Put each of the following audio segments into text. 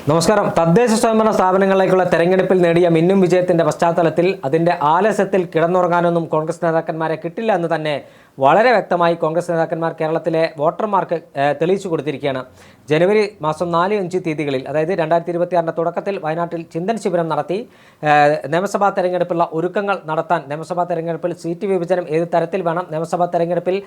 നമസ്കാരം. തദ്ദേശ സ്വയംഭരണ സ്ഥാപനങ്ങളിലേക്കുള്ള തെരഞ്ഞെടുപ്പിൽ നേടിയ മിന്നും വിജയത്തിന്റെ പശ്ചാത്തലത്തിൽ അതിന്റെ ആലസ്യത്തിൽ കിടന്നുറങ്ങാനൊന്നും കോൺഗ്രസ് നേതാക്കന്മാരെ കിട്ടില്ല എന്ന് തന്നെ വളരെ വ്യക്തമായി കോൺഗ്രസ് നേതാക്കന്മാർ കേരളത്തിലെ വോട്ടർമാർക്ക് തെളിയിച്ചു കൊടുത്തിരിക്കുകയാണ്. ജനുവരി മാസം 4-5 തീയതികളിൽ, അതായത് 2026 തുടക്കത്തിൽ വയനാട്ടിൽ ചിന്തൻ ശിബിരം നടത്തി നിയമസഭാ തെരഞ്ഞെടുപ്പുള്ള ഒരുക്കങ്ങൾ നടത്താൻ, നിയമസഭാ തെരഞ്ഞെടുപ്പിൽ സീറ്റ് വിഭജനം ഏത് തരത്തിൽ വേണം, നിയമസഭാ തെരഞ്ഞെടുപ്പിൽ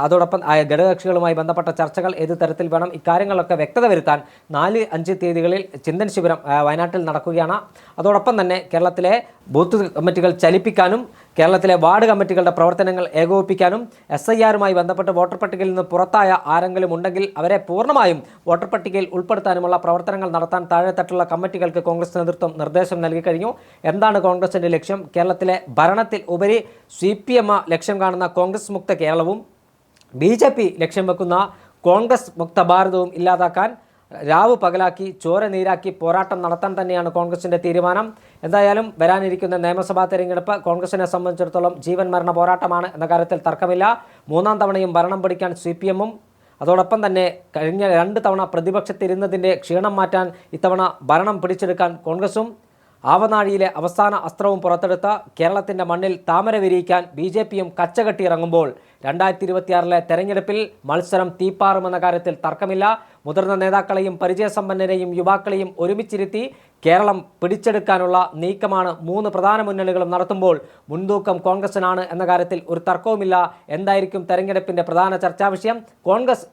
അതോടൊപ്പം ഘടകകക്ഷികളുമായി ബന്ധപ്പെട്ട ചർച്ചകൾ ഏത് തരത്തിൽ വേണം, ഇക്കാര്യങ്ങളൊക്കെ വ്യക്തത വരുത്താൻ 4-5 തീയതികളിൽ ചിന്തൻ ശിബിരം വയനാട്ടിൽ നടക്കുകയാണ്. അതോടൊപ്പം തന്നെ കേരളത്തിലെ ബൂത്ത് കമ്മിറ്റികൾ ചലിപ്പിക്കാനും കേരളത്തിലെ വാർഡ് കമ്മിറ്റികളുടെ പ്രവർത്തനങ്ങൾ ഏകോപിപ്പിക്കാനും SIRമായി ബന്ധപ്പെട്ട് വോട്ടർ പട്ടികയിൽ നിന്ന് പുറത്തായ ആരെങ്കിലും ഉണ്ടെങ്കിൽ അവരെ പൂർണ്ണമായും വോട്ടർ പട്ടികയിൽ ഉൾപ്പെടുത്താനുമുള്ള പ്രവർത്തനങ്ങൾ നടത്താൻ താഴെത്തട്ടുള്ള കമ്മിറ്റികൾക്ക് കോൺഗ്രസ് നേതൃത്വം നിർദ്ദേശം നൽകി കഴിഞ്ഞു. എന്താണ് കോൺഗ്രസിൻ്റെ ലക്ഷ്യം? കേരളത്തിലെ ഭരണത്തിൽ ഉപരി CPM ലക്ഷ്യം കാണുന്ന കോൺഗ്രസ് മുക്ത കേരളവും BJP ലക്ഷ്യം വെക്കുന്ന കോൺഗ്രസ് മുക്ത ഭാരതവും ഇല്ലാതാക്കാൻ രാവ് പകലാക്കി ചോര നീരാക്കി പോരാട്ടം നടത്താൻ തന്നെയാണ് കോൺഗ്രസിൻ്റെ തീരുമാനം. എന്തായാലും വരാനിരിക്കുന്ന നിയമസഭാ തെരഞ്ഞെടുപ്പ് കോൺഗ്രസിനെ സംബന്ധിച്ചിടത്തോളം ജീവൻ മരണ പോരാട്ടമാണ് എന്ന കാര്യത്തിൽ തർക്കമില്ല. 3ാം തവണയും ഭരണം പിടിക്കാൻ CPM-ഉം അതോടൊപ്പം തന്നെ കഴിഞ്ഞ 2 തവണ പ്രതിപക്ഷത്തിരുന്നതിൻ്റെ ക്ഷീണം മാറ്റാൻ ഇത്തവണ ഭരണം പിടിച്ചെടുക്കാൻ കോൺഗ്രസും ആവനാഴിയിലെ അവസാന അസ്ത്രവും പുറത്തെടുത്ത കേരളത്തിൻ്റെ മണ്ണിൽ താമര വിരിയിക്കാൻ BJP-യും കച്ചകെട്ടിയിറങ്ങുമ്പോൾ 2026 തെരഞ്ഞെടുപ്പിൽ മത്സരം തീപ്പാറുമെന്ന കാര്യത്തിൽ തർക്കമില്ല. മുതിർന്ന നേതാക്കളെയും പരിചയസമ്പന്നരെയും യുവാക്കളെയും ഒരുമിച്ചിരുത്തി കേരളം പിടിച്ചെടുക്കാനുള്ള നീക്കമാണ് 3 പ്രധാന മുന്നണികളും നടത്തുമ്പോൾ മുൻതൂക്കം കോൺഗ്രസിനാണ് എന്ന കാര്യത്തിൽ ഒരു തർക്കവുമില്ല. എന്തായിരിക്കും തെരഞ്ഞെടുപ്പിൻ്റെ പ്രധാന ചർച്ചാ വിഷയം? കോൺഗ്രസ്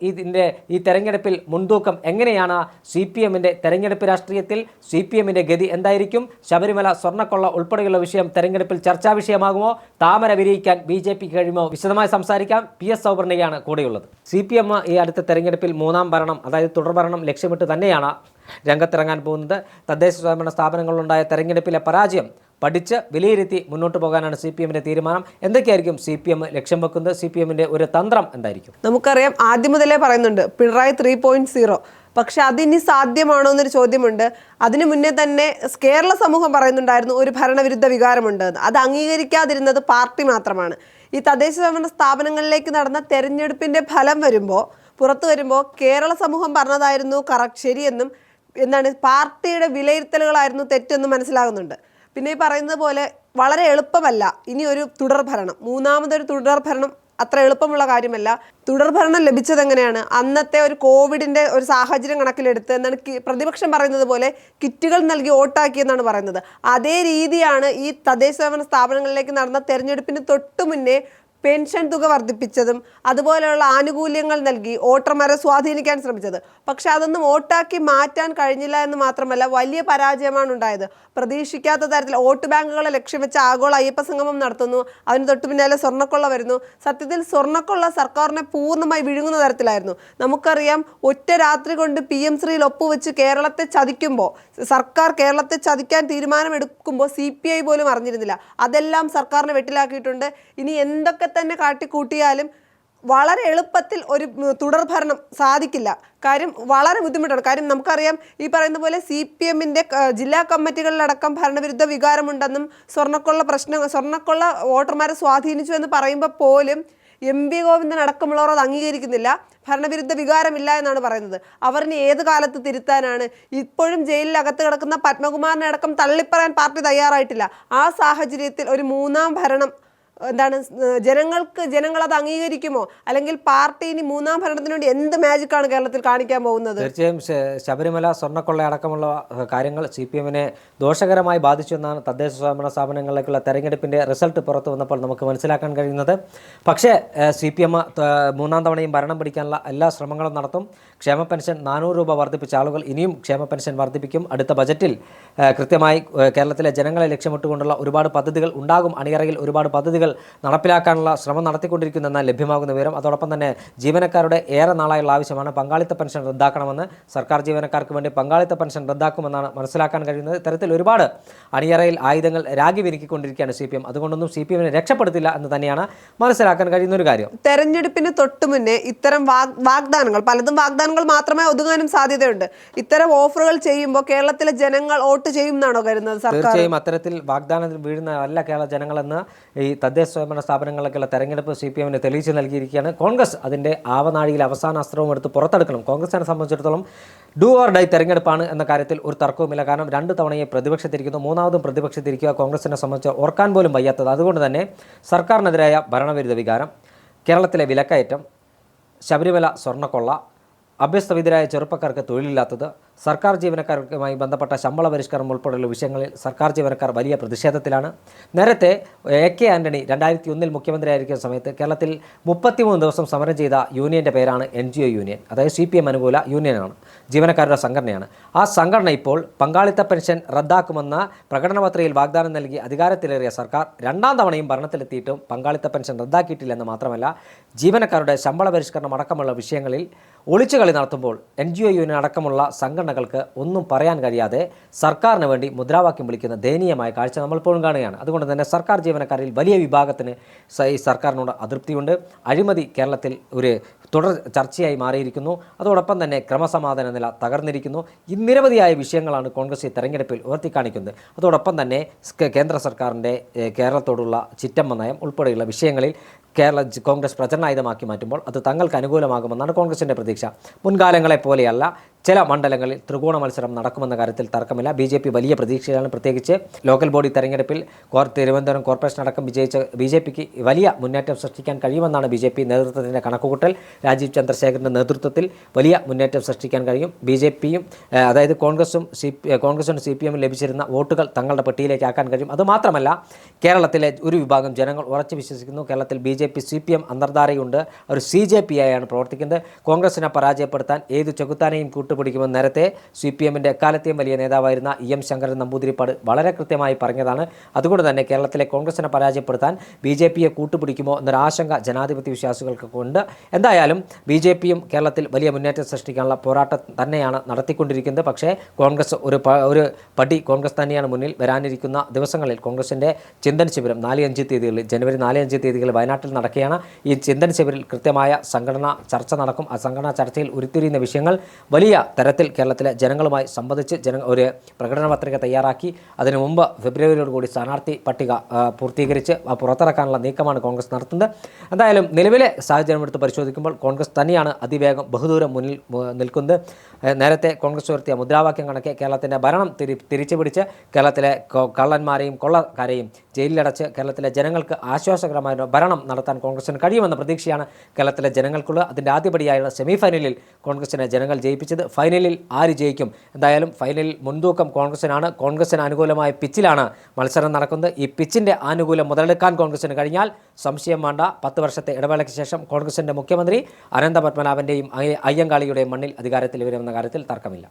ഈ തെരഞ്ഞെടുപ്പിൽ മുൻതൂക്കം എങ്ങനെയാണ്? CPM-ൻ്റെ തെരഞ്ഞെടുപ്പ് രാഷ്ട്രീയത്തിൽ CPM-ൻ്റെ ഗതി എന്തായിരിക്കും? ശബരിമല സ്വർണ്ണക്കൊള്ള ഉൾപ്പെടെയുള്ള വിഷയം തെരഞ്ഞെടുപ്പിൽ ചർച്ചാ വിഷയമാകുമോ? താമര വിരിയിക്കാൻ BJP-ക്ക് കഴിയുമോ? വിശദമായി സംസാരിക്കാം. PS സൗവർണികയാണ് കൂടെയുള്ളത്. CPM ഈ അടുത്ത തെരഞ്ഞെടുപ്പിൽ 3ാം ഭരണം, അതായത് തുടർഭരണം ലക്ഷ്യമിട്ട് തന്നെയാണ് രംഗത്തിറങ്ങാൻ പോകുന്നത്. തദ്ദേശ സ്വയംഭരണ സ്ഥാപനങ്ങളിലുണ്ടായ തെരഞ്ഞെടുപ്പിലെ പരാജയം പഠിച്ച് വിലയിരുത്തി മുന്നോട്ട് പോകാനാണ് CPM-ന്റെ തീരുമാനം. എന്തൊക്കെയായിരിക്കും CPM ലക്ഷ്യം വെക്കുന്നത്? CPM-ന്റെ ഒരു തന്ത്രം എന്തായിരിക്കും? നമുക്കറിയാം, ആദ്യം മുതലേ പറയുന്നുണ്ട് പിണറായി 3.0. പക്ഷെ അതിനി സാധ്യമാണോ എന്നൊരു ചോദ്യമുണ്ട്. അതിനു മുന്നേ തന്നെ കേരള സമൂഹം പറയുന്നുണ്ടായിരുന്നു ഒരു ഭരണവിരുദ്ധ വികാരമുണ്ട്. അത് അംഗീകരിക്കാതിരുന്നത് പാർട്ടി മാത്രമാണ്. ഈ തദ്ദേശ സ്വയംഭരണ സ്ഥാപനങ്ങളിലേക്ക് നടന്ന തെരഞ്ഞെടുപ്പിന്റെ ഫലം പുറത്തു വരുമ്പോൾ കേരള സമൂഹം പറഞ്ഞതായിരുന്നു ശരിയെന്നും പാർട്ടിയുടെ വിലയിരുത്തലുകളായിരുന്നു തെറ്റെന്നും മനസ്സിലാകുന്നുണ്ട്. പിന്നെ ഈ പറയുന്നത് പോലെ വളരെ എളുപ്പമല്ല ഇനി ഒരു തുടർഭരണം, 3ാമതൊരു തുടർഭരണം അത്ര എളുപ്പമുള്ള കാര്യമല്ല. തുടർഭരണം ലഭിച്ചത് എങ്ങനെയാണ്? അന്നത്തെ ഒരു കോവിഡിന്റെ ഒരു സാഹചര്യം കണക്കിലെടുത്ത് പ്രതിപക്ഷം പറയുന്നത് പോലെ കിറ്റുകൾ നൽകി വോട്ടാക്കിയെന്നാണ് പറയുന്നത്. അതേ രീതിയാണ് ഈ തദ്ദേശ സ്വയംഭരണ സ്ഥാപനങ്ങളിലേക്ക് നടന്ന തെരഞ്ഞെടുപ്പിന് തൊട്ടു മുന്നേ പെൻഷൻ തുക വർദ്ധിപ്പിച്ചതും അതുപോലെയുള്ള ആനുകൂല്യങ്ങൾ നൽകി വോട്ടർമാരെ സ്വാധീനിക്കാൻ ശ്രമിച്ചത്. പക്ഷെ അതൊന്നും വോട്ടാക്കി മാറ്റാൻ കഴിഞ്ഞില്ല എന്ന് മാത്രമല്ല, വലിയ പരാജയമാണ് ഉണ്ടായത്. പ്രതീക്ഷിക്കാത്ത തരത്തിൽ വോട്ട് ബാങ്കുകളെ ലക്ഷ്യം വെച്ച് ആഗോള അയ്യപ്പ സംഗമം നടത്തുന്നു. അതിന് തൊട്ടു പിന്നാലെ സ്വർണ്ണക്കൊള്ള വരുന്നു. സത്യത്തിൽ സ്വർണ്ണക്കൊള്ള സർക്കാരിനെ പൂർണ്ണമായി വിഴുങ്ങുന്ന തരത്തിലായിരുന്നു. നമുക്കറിയാം, ഒറ്റ രാത്രി കൊണ്ട് PM ശ്രീയിൽ ഒപ്പുവെച്ച് കേരളത്തെ ചതിക്കുമ്പോൾ, സർക്കാർ കേരളത്തെ ചതിക്കാൻ തീരുമാനമെടുക്കുമ്പോൾ CPI പോലും അറിഞ്ഞിരുന്നില്ല. അതെല്ലാം സർക്കാരിനെ വെട്ടിലാക്കിയിട്ടുണ്ട്. ഇനി എന്തൊക്കെ തന്നെ കാട്ടിക്കൂട്ടിയാലും വളരെ എളുപ്പത്തിൽ ഒരു തുടർഭരണം സാധിക്കില്ല. കാര്യം വളരെ ബുദ്ധിമുട്ടാണ്. കാര്യം നമുക്കറിയാം, ഈ പറയുന്ന പോലെ CPM-ന്റെ ജില്ലാ കമ്മിറ്റികളിലടക്കം ഭരണവിരുദ്ധ വികാരമുണ്ടെന്നും സ്വർണ്ണക്കൊള്ള വോട്ടർമാരെ സ്വാധീനിച്ചു എന്ന് പറയുമ്പോൾ പോലും MP ഗോവിന്ദൻ അടക്കമുള്ളവർ അത് അംഗീകരിക്കുന്നില്ല. ഭരണവിരുദ്ധ വികാരമില്ല എന്നാണ് പറയുന്നത്. അവരിനി ഏത് കാലത്ത് തിരുത്താനാണ്? ഇപ്പോഴും ജയിലിനകത്ത് കിടക്കുന്ന പത്മകുമാറിനെ അടക്കം തള്ളിപ്പറയാൻ പാർട്ടി തയ്യാറായിട്ടില്ല. ആ സാഹചര്യത്തിൽ ഒരു 3ാം ഭരണം ജനങ്ങൾ അത് അംഗീകരിക്കുമോ? അല്ലെങ്കിൽ പാർട്ടി ഇനി 3ാം ഭരണത്തിന് വേണ്ടി എന്ത് മാജിക്കാണ് കേരളത്തിൽ കാണിക്കാൻ പോകുന്നത്? തീർച്ചയായും ശബരിമല സ്വർണ്ണക്കൊള്ള അടക്കമുള്ള കാര്യങ്ങൾ CPM-നെ ദോഷകരമായി ബാധിച്ചു എന്നാണ് തദ്ദേശ സ്വയംഭരണ സ്ഥാപനങ്ങളിലേക്കുള്ള തെരഞ്ഞെടുപ്പിൻ്റെ റിസൾട്ട് പുറത്തു വന്നപ്പോൾ നമുക്ക് മനസ്സിലാക്കാൻ കഴിയുന്നത്. പക്ഷേ CPM 3ാം തവണയും ഭരണം പിടിക്കാനുള്ള എല്ലാ ശ്രമങ്ങളും നടത്തും. ക്ഷേമ പെൻഷൻ 400 രൂപ വർദ്ധിപ്പിച്ച ആളുകൾ ഇനിയും ക്ഷേമ പെൻഷൻ വർദ്ധിപ്പിക്കും. അടുത്ത ബജറ്റിൽ കൃത്യമായി കേരളത്തിലെ ജനങ്ങളെ ലക്ഷ്യമിട്ടുകൊണ്ടുള്ള ഒരുപാട് പദ്ധതികൾ ഉണ്ടാകും. അണിയറയിൽ ഒരുപാട് പദ്ധതികൾ നടപ്പിലാക്കാനുള്ള ശ്രമം നടത്തിക്കൊണ്ടിരിക്കുന്നെന്നാൽ ലഭ്യമാകുന്ന വിവരം. അതോടൊപ്പം തന്നെ ജീവനക്കാരുടെ ഏറെ നാളായുള്ള ആവശ്യമാണ് പങ്കാളിത്ത പെൻഷൻ റദ്ദാക്കണമെന്ന്. സർക്കാർ ജീവനക്കാർക്ക് വേണ്ടി പങ്കാളിത്ത പെൻഷൻ റദ്ദാക്കുമെന്നാണ് മനസ്സിലാക്കാൻ കഴിയുന്നത്. ഇത്തരത്തിൽ ഒരുപാട് അണിയറയിൽ ആയുധങ്ങൾ രാഗി വിരുക്കിക്കൊണ്ടിരിക്കുകയാണ് CPM. അതുകൊണ്ടൊന്നും CPM-നെ രക്ഷപ്പെടുത്തില്ല എന്ന് തന്നെയാണ് മനസ്സിലാക്കാൻ കഴിയുന്ന ഒരു കാര്യം. തെരഞ്ഞെടുപ്പിന് തൊട്ടു മുന്നേ ഇത്തരം വാഗ്ദാനങ്ങൾ, പലതും വാഗ്ദാനങ്ങൾ പ്രോഗ്രാമുകൾ മാത്രമേ ഒതുങ്ങാനും സാധ്യതയുണ്ട്. ഇത്തരം ഓഫറുകൾ ചെയ്യുമ്പോൾ കേരളത്തിലെ ജനങ്ങൾ വോട്ട് ചെയ്യും എന്നാണോ കരുതുന്നത് സർക്കാർ? തീർച്ചയായും അത്തരത്തിൽ വാഗ്ദാനത്തിൽ വീഴുന്ന അല്ല കേരള ജനങ്ങളെന്ന് ഈ തദ്ദേശ സ്വയംഭരണ സ്ഥാപനങ്ങളിലേക്കുള്ള തെരഞ്ഞെടുപ്പ് CPM തെളിയിച്ച് നൽകിയിരിക്കുകയാണ്. കോൺഗ്രസ് അതിൻ്റെ ആവനാഴിയിൽ അവസാന അസ്ത്രവും എടുത്ത് പുറത്തെടുക്കണം. കോൺഗ്രസിനെ സംബന്ധിച്ചിടത്തോളം ഡു ഓർ ഡൈ തെരഞ്ഞെടുപ്പാണ് എന്ന കാര്യത്തിൽ ഒരു തർക്കവുമില്ല. കാരണം 2 തവണയെ പ്രതിപക്ഷത്തിരിക്കുന്നു, മൂന്നാമതും പ്രതിപക്ഷത്തിരിക്കുക കോൺഗ്രസിനെ സംബന്ധിച്ച് ഓർക്കാൻ പോലും വയ്യാത്തത്. അതുകൊണ്ട് തന്നെ സർക്കാരിനെതിരായ ഭരണവിരുദ്ധ വികാരം, കേരളത്തിലെ വിലക്കയറ്റം, ശബരിമല സ്വർണ്ണക്കൊള്ള, അഭ്യസ്തവിദ്യരായ ചെറുപ്പക്കാർക്ക് തൊഴിലില്ലാത്തത്, സർക്കാർ ജീവനക്കാർക്കുമായി ബന്ധപ്പെട്ട ശമ്പള പരിഷ്കരണം ഉൾപ്പെടെയുള്ള വിഷയങ്ങളിൽ സർക്കാർ ജീവനക്കാർ വലിയ പ്രതിഷേധത്തിലാണ്. നേരത്തെ AK ആൻ്റണി 2001 മുഖ്യമന്ത്രിയായിരിക്കുന്ന സമയത്ത് കേരളത്തിൽ 33 ദിവസം സമരം ചെയ്ത യൂണിയൻ്റെ പേരാണ് NGO യൂണിയൻ. അതായത് CPM അനുകൂല യൂണിയനാണ്, ജീവനക്കാരുടെ സംഘടനയാണ്. ആ സംഘടന ഇപ്പോൾ പങ്കാളിത്ത പെൻഷൻ റദ്ദാക്കുമെന്ന പ്രകടനപത്രികയിൽ വാഗ്ദാനം നൽകി അധികാരത്തിലേറിയ സർക്കാർ 2ാം തവണയും ഭരണത്തിലെത്തിയിട്ടും പങ്കാളിത്ത പെൻഷൻ റദ്ദാക്കിയിട്ടില്ലെന്ന് മാത്രമല്ല, ജീവനക്കാരുടെ ശമ്പള പരിഷ്കരണം അടക്കമുള്ള വിഷയങ്ങളിൽ ഒളിച്ചുകളി നടത്തുമ്പോൾ NGO യൂണിയൻ അടക്കമുള്ള സംഘടനകൾക്ക് ഒന്നും പറയാൻ കഴിയാതെ സർക്കാരിന് വേണ്ടി മുദ്രാവാക്യം വിളിക്കുന്ന ദയനീയമായ കാഴ്ച നമ്മളിപ്പോഴും കാണുകയാണ്. അതുകൊണ്ട് തന്നെ സർക്കാർ ജീവനക്കാരിൽ വലിയ വിഭാഗത്തിന് ഈ സർക്കാരിനോട് അതൃപ്തിയുണ്ട്. അഴിമതി കേരളത്തിൽ ഒരു തുടർ ചർച്ചയായി മാറിയിരിക്കുന്നു. അതോടൊപ്പം തന്നെ ക്രമസമാധാന നില തകർന്നിരിക്കുന്നു. ഈ നിരവധിയായ വിഷയങ്ങളാണ് കോൺഗ്രസ് ഈ തെരഞ്ഞെടുപ്പിൽ ഉയർത്തിക്കാണിക്കുന്നത്. അതോടൊപ്പം തന്നെ കേന്ദ്ര സർക്കാരിൻ്റെ കേരളത്തോടുള്ള ചിറ്റമ്മ നയം ഉൾപ്പെടെയുള്ള വിഷയങ്ങളിൽ കോൺഗ്രസ് പ്രചരണായുധമാക്കി മാറ്റുമ്പോൾ അത് തങ്ങൾക്ക് അനുകൂലമാകുമെന്നാണ് കോൺഗ്രസിൻ്റെ പ്രതീക്ഷ. മുൻകാലങ്ങളെ പോലെയല്ല, ചില മണ്ഡലങ്ങളിൽ ത്രികോണ മത്സരം നടക്കുമെന്ന കാര്യത്തിൽ തർക്കമില്ല. BJP വലിയ പ്രതീക്ഷയാണ്. പ്രത്യേകിച്ച് ലോക്കൽ ബോഡി തെരഞ്ഞെടുപ്പിൽ തിരുവനന്തപുരം കോർപ്പറേഷൻ അടക്കം വിജയിച്ച BJPക്ക് വലിയ മുന്നേറ്റം സൃഷ്ടിക്കാൻ കഴിയുമെന്നാണ് BJP നേതൃത്വത്തിൻ്റെ കണക്കുകൂട്ടൽ. രാജീവ് ചന്ദ്രശേഖറിൻ്റെ നേതൃത്വത്തിൽ വലിയ മുന്നേറ്റം സൃഷ്ടിക്കാൻ കഴിയും. BJPയും അതായത് കോൺഗ്രസും CPM ലഭിച്ചിരുന്ന വോട്ടുകൾ തങ്ങളുടെ പെട്ടിയിലേക്ക് ആക്കാൻ കഴിയും. അതുമാത്രമല്ല, കേരളത്തിലെ ഒരു വിഭാഗം ജനങ്ങൾ ഉറച്ചു വിശ്വസിക്കുന്നു കേരളത്തിൽ BJP CPM അന്തർധാരയുണ്ട്. ഒരു CJP ആയാണ് പ്രവർത്തിക്കുന്നത്. കോൺഗ്രസിനെ പരാജയപ്പെടുത്താൻ ഏത് ചെകുത്താനെയും കൂട്ടുപിടിക്കുമെന്ന് നേരത്തെ CPMൻ്റെ എക്കാലത്തെയും വലിയ നേതാവായിരുന്ന EM ശങ്കരൻ നമ്പൂതിരിപ്പാട് വളരെ കൃത്യമായി പറഞ്ഞതാണ്. അതുകൊണ്ട് തന്നെ കേരളത്തിലെ കോൺഗ്രസിനെ പരാജയപ്പെടുത്താൻ BJPയെ കൂട്ടുപിടിക്കുമോ എന്നൊരു ആശങ്ക ജനാധിപത്യ വിശ്വാസികൾക്കൊക്കെ ഉണ്ട്. എന്തായാലും BJPയും കേരളത്തിൽ വലിയ മുന്നേറ്റം സൃഷ്ടിക്കാനുള്ള പോരാട്ടം തന്നെയാണ് നടത്തിക്കൊണ്ടിരിക്കുന്നത്. പക്ഷേ കോൺഗ്രസ് ഒരു പടി കോൺഗ്രസ് തന്നെയാണ് മുന്നിൽ. വരാനിരിക്കുന്ന ദിവസങ്ങളിൽ കോൺഗ്രസിൻ്റെ ചിന്തൻ ശിബിരം 4-5 തീയതികളിൽ ജനുവരി 4-5 തീയതികളിൽ വയനാട്ടിൽ നടക്കുകയാണ്. ഈ ചിന്തൻ ശിബിരിൽ കൃത്യമായ സംഘടനാ ചർച്ച നടക്കും. ആ സംഘടനാ ചർച്ചയിൽ ഉരുത്തിരിയുന്ന വിഷയങ്ങൾ വലിയ തരത്തിൽ കേരളത്തിലെ ജനങ്ങളുമായി സംബന്ധിച്ച് ഒരു പ്രകടന പത്രിക തയ്യാറാക്കി അതിനു മുമ്പ് ഫെബ്രുവരിയോടുകൂടി സ്ഥാനാർത്ഥി പട്ടിക പൂർത്തീകരിച്ച് പുറത്തിറക്കാനുള്ള നീക്കമാണ് കോൺഗ്രസ് നടത്തുന്നത്. എന്തായാലും നിലവിലെ സാഹചര്യം എടുത്ത് പരിശോധിക്കുമ്പോൾ കോൺഗ്രസ് തന്നെയാണ് അതിവേഗം ബഹുദൂരം മുന്നിൽ നിൽക്കുന്നത്. നേരത്തെ കോൺഗ്രസ് ഉയർത്തിയ മുദ്രാവാക്യം കണക്കെ കേരളത്തിൻ്റെ ഭരണം തിരിച്ചു പിടിച്ച് കേരളത്തിലെ കള്ളന്മാരെയും കൊള്ളക്കാരെയും ജയിലിലടച്ച് കേരളത്തിലെ ജനങ്ങൾക്ക് ആശ്വാസകരമായ ഭരണം നടത്താൻ കോൺഗ്രസിന് കഴിയുമെന്ന പ്രതീക്ഷയാണ് കേരളത്തിലെ ജനങ്ങൾക്കുള്ളത്. അതിൻ്റെ ആദ്യപടിയായുള്ള സെമി ഫൈനലിൽ കോൺഗ്രസിനെ ജനങ്ങൾ ജയിപ്പിച്ചത്. ഫൈനലിൽ ആര് ജയിക്കും? എന്തായാലും ഫൈനലിൽ മുൻതൂക്കം കോൺഗ്രസിനാണ്. കോൺഗ്രസിന് അനുകൂലമായ പിച്ചിലാണ് മത്സരം നടക്കുന്നത്. ഈ പിച്ചിൻ്റെ ആനുകൂല്യം മുതലെടുക്കാൻ കോൺഗ്രസിന് കഴിഞ്ഞാൽ സംശയം വേണ്ട, 10 വർഷത്തെ ഇടവേളയ്ക്ക് ശേഷം കോൺഗ്രസിൻ്റെ മുഖ്യമന്ത്രി അനന്തപത്മനാഭൻ്റെയും അയ്യങ്കാളിയുടെയും മണ്ണിൽ അധികാരത്തിൽ വരുമെന്ന കാര്യത്തിൽ തർക്കമില്ല.